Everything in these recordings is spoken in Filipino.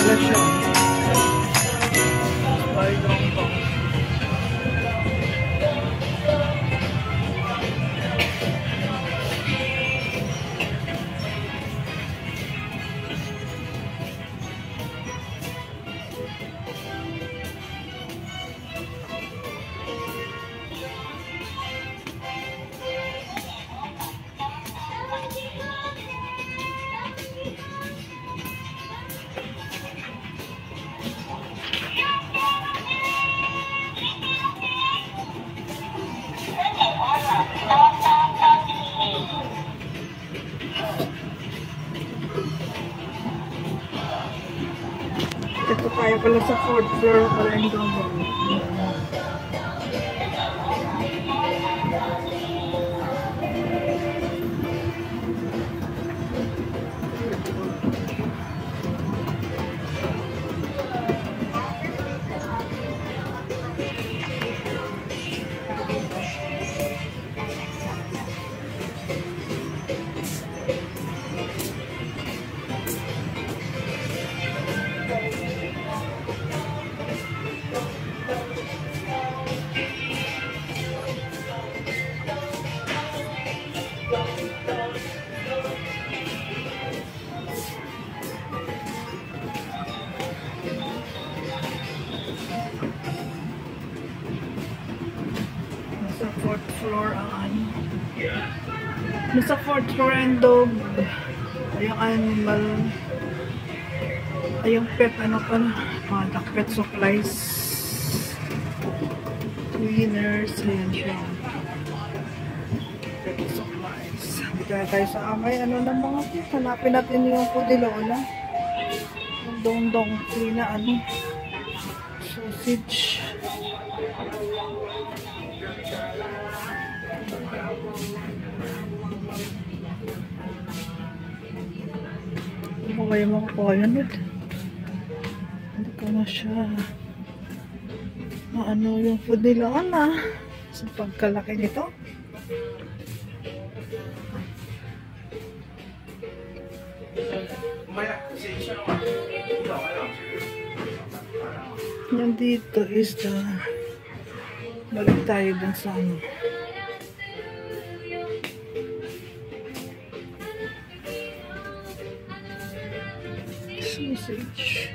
pala siya. Ay, Dongdong. Ito tayo pala sa 4th floor pala yung Dongdong. Nasa 4th floor ang ano. Nasa 4th floor ang dog. Yung animal. Ay, yung pet, ano pa na? Pet supplies. Cleaners. Ayan siya. Pet supplies. Hindi tayo sa amay. Ano na mga pet? Hanapin natin yung Pudilola. Yung Dongdong. Na ano. Sausage. Ano kaya makukuha yan? Hindi ko na siya ano yung Pudilola sa pagkalaki nito. Yan dito is the balik tayo dun sa ano. Sausage.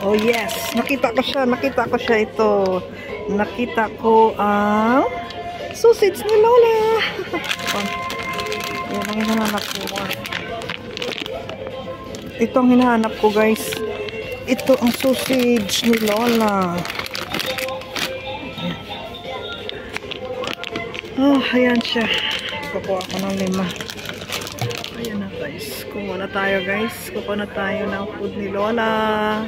Oh yes, nakita ko siya ito. Nakita ko ang sausage ni Lola. Yan ang hinahanap ko. Ito ang hinahanap ko, guys. Ito ang sausage ni Lola. Oh, ayan siya. Kukuha ko ng 5. Ayan na guys. Kuha na tayo guys. Kuha na tayo ng food ni Lola.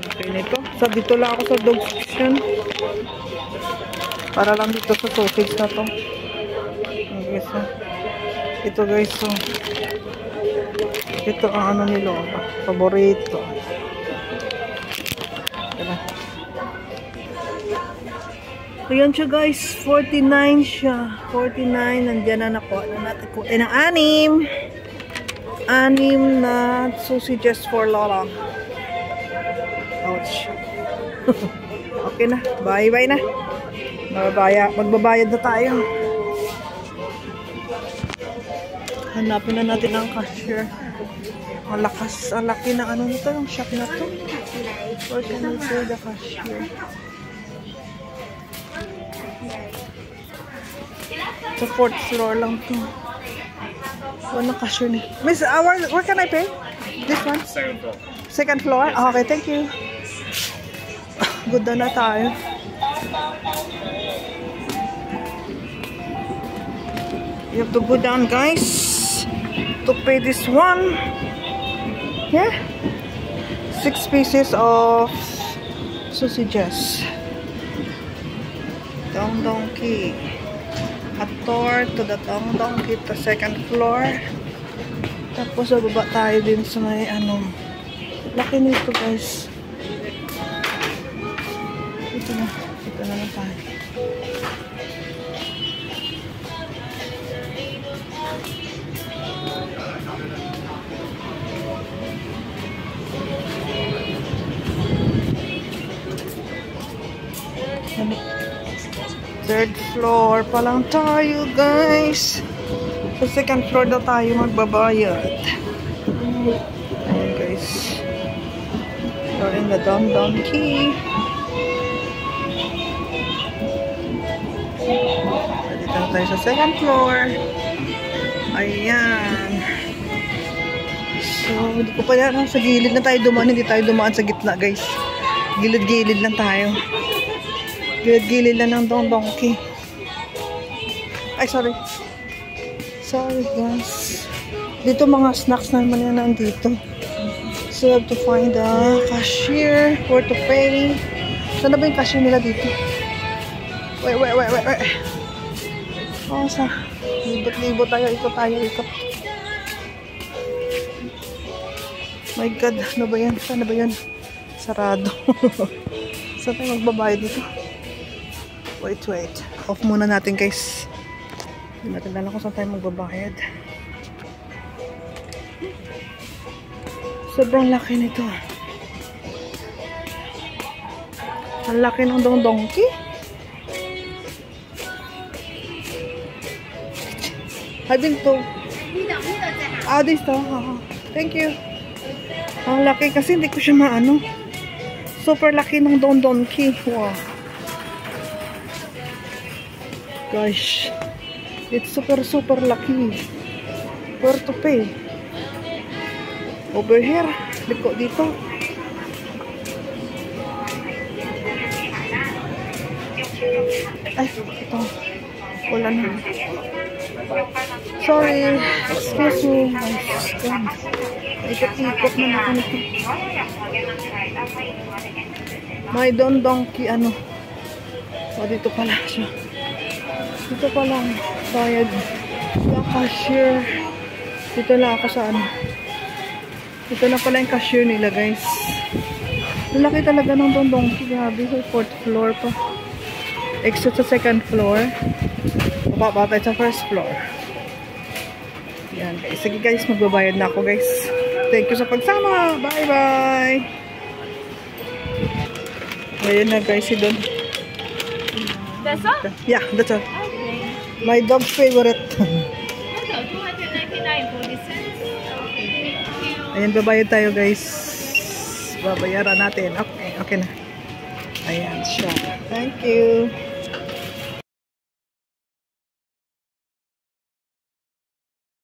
Okay nito. So dito lang ako sa dog section. Para lang dito sa sausage na to. Okay, so. Ito guys. So. Ito ang ano ni Lola. Paborito. Ayan siya guys, 49 siya. 49, nandiyan na nakuha na natin. Kuha ng 6. 6 na sausages for Lola. Ouch. Okay na, bye-bye na. Magbabayad na tayo. Hanapin na natin ang cashier. Ang lakas, ang laki na ano nito, yung shop na to. Where can we see the cashier? Sa 4th floor lang to. Walang cashier ni. Miss, where can I pay? This one? Second floor. Second floor? Oh, okay, thank you. Good na tayo. You have to go down, guys, to pay this one. Yeah? 6 pieces of sausages. Dong Donkey. A tour to the Dong Donkey to 2nd floor. Tapos bababa tayo din sa may ano. Laki nito guys. Ito na lang tayo. Third floor pa lang tayo guys. Sa 2nd floor na tayo magbabayad. Ayan guys. We're in the Dong Donkey. Dito na tayo sa 2nd floor. Ayan. So, hindi ko pa yan. Sa gilid na tayo dumaan. Hindi tayo dumaan sa gitna guys. Gilid-gilid lang tayo. Gilid-gilid lang ng Dong Donkey. Ay, sorry. Sorry, guys. Dito mga snacks naman yan nandito. So, I have to find the cashier where to pay. Saan na ba yung cashier nila dito? Wait. Oh, sa libot-libot tayo. Ikot tayo. My God, ano ba yan? Saan na ba yan? Sarado. Saan tayo magbabayad dito? Wait. Off muna natin guys. Hindi natin alam kung saan tayo magbabayad. Sobrang laki nito. Ang laki ng Dong Donkey. I've been to. Dito. Thank you. Ang laki kasi hindi ko siya maano. Super laki ng Dong Donkey. Wow. Gosh, it's super lucky. Where to pay? Over here. Liko dito. Ay, ito. Wala na. Sorry. Excuse me. Ikot-ikot na ako nito. May Dong Donkey ano. O, dito pala siya. Dito pa lang, bayad yung cashier. Dito lang ako sa ano. Ito na pala yung cashier nila guys. Malaki talaga ng Dong Donkey. Grabe, 4th floor pa. Exit sa 2nd floor. Baba tayo sa 1st floor. Yan guys. Sige guys, magbabayad na ako guys. Thank you sa pagsama. Bye bye. Ayan na guys, si Don. That's all? Yeah, that's all. My dog's favorite. Okay, 299 for this set. Okay. Ayan, babayad tayo guys. Babayaran natin. Okay na. Ayan siya. Thank you.